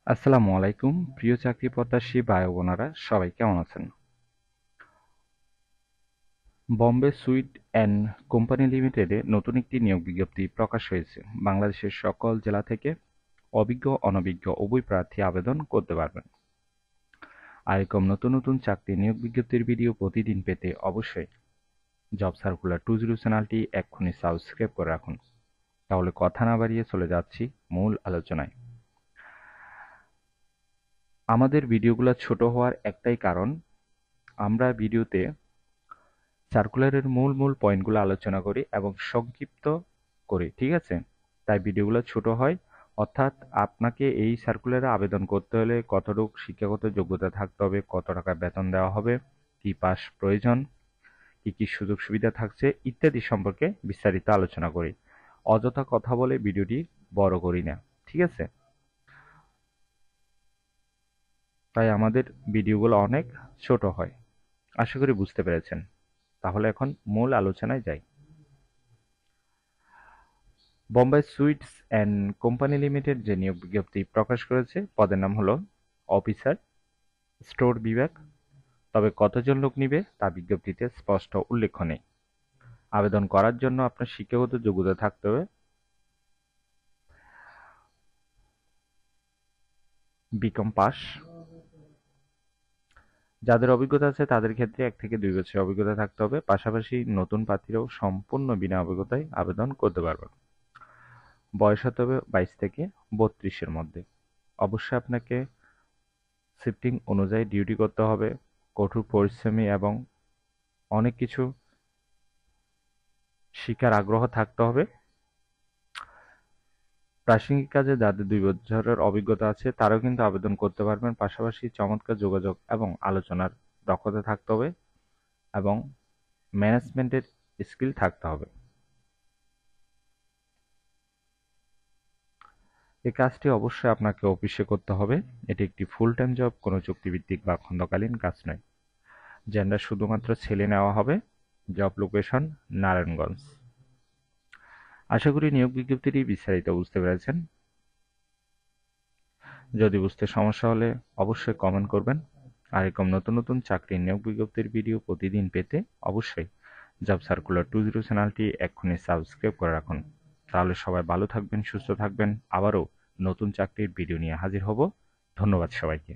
আসসালামু আলাইকুম প্রিয় চাকরি প্রত্যাশী ভাই ও বোনেরা সবাই কেমন আছেন? বম্বে সুইট অ্যান্ড কোম্পানি লিমিটেডে নতুন একটি নিয়োগ বিজ্ঞপ্তি প্রকাশ হয়েছে। বাংলাদেশের সকল জেলা থেকে অভিজ্ঞ অনভিজ্ঞ উভয় প্রার্থী আবেদন করতে পারবেন। আর এরকম নতুন নতুন চাকরি নিয়োগ বিজ্ঞপ্তির ভিডিও প্রতিদিন পেতে অবশ্যই জব সার্কুলার 20 চ্যানেলটি এক্ষুনি সাবস্ক্রাইব করে রাখুন। তাহলে কথা না বাড়িয়ে চলে যাচ্ছি মূল আলোচনায়। আমাদের ভিডিওগুলো ছোট হওয়ার একটাই কারণ, আমরা ভিডিওতে সার্কুলারের মূল মূল পয়েন্টগুলো আলোচনা করি এবং সংক্ষিপ্ত করি, ঠিক আছে? তাই ভিডিওগুলো ছোট হয়। অর্থাৎ আপনাকে এই সার্কুলারে আবেদন করতে হলে কতটুকু শিক্ষাগত যোগ্যতা থাকতে হবে, কত টাকা বেতন দেওয়া হবে, কি পাস প্রয়োজন, কি কি সুযোগ সুবিধা থাকছে ইত্যাদি সম্পর্কে বিস্তারিত আলোচনা করি। অযথা কথা বলে ভিডিওটি বড় করি না, ঠিক আছে? তাই আমাদের ভিডিওগুলো অনেক ছোট হয়। আশা করি বুঝতে পেরেছেন। তাহলে এখন মূল আলোচনায় যাই। Bombay sweets and company limited যে নিয়োগ বিজ্ঞপ্তি প্রকাশ করেছে, পদের নাম হলো অফিসার, স্টোর বিভাগ। তবে কতজন লোক নিবে তা বিজ্ঞপ্তিতে স্পষ্ট উল্লেখ নেই। আবেদন করার জন্য আপনার শিক্ষাগত যোগ্যতা থাকতে হবে বিকম পাস। যাদের অভিজ্ঞতা আছে তাদের ক্ষেত্রে 1 থেকে 2 বছরের অভিজ্ঞতা থাকতে হবে। পাশাপাশি নতুন প্রার্থীরাও সম্পূর্ণ বিনা অভিজ্ঞতায় আবেদন করতে পারবেন। বয়স হতে হবে 22 থেকে 32-এর মধ্যে। অবশ্যই আপনাকে শিফটিং অনুযায়ী ডিউটি করতে হবে, কঠোর পরিশ্রমী এবং অনেক কিছু শিখার আগ্রহ থাকতে হবে। প্রাসঙ্গিক কাজে যাদের 2 বছরের অভিজ্ঞতা আছে তারাও কিন্তু আবেদন করতে পারবেন। পাশাপাশি চমৎকার যোগাযোগ এবং আলোচনার দক্ষতা থাকতে হবে এবং ম্যানেজমেন্টের স্কিল থাকতে হবে। এই কাজটি অবশ্যই আপনাকে অফিসে করতে হবে। এটি একটি ফুল টাইম জব, কোনো চুক্তিভিত্তিক বা খণ্ডকালীন কাজ নয়। জেন্ডার শুধুমাত্র ছেলে নেওয়া হবে। Job location Narayanganj. আশা করি নিয়োগ বিজ্ঞপ্তিটি বিস্তারিত বুঝতে পেরেছেন। যদি বুঝতে সমস্যা হলে অবশ্যই কমেন্ট করবেন। আর এরকম নতুন নতুন চাকরির নিয়োগ বিজ্ঞপ্তির ভিডিও প্রতিদিন পেতে অবশ্যই জব সার্কুলার 20 চ্যানেলটি এক্ষুনি সাবস্ক্রাইব করে রাখুন। তাহলে সবাই ভালো থাকবেন, সুস্থ থাকবেন। আবারও নতুন চাকরির ভিডিও নিয়ে হাজির হব। ধন্যবাদ সবাইকে।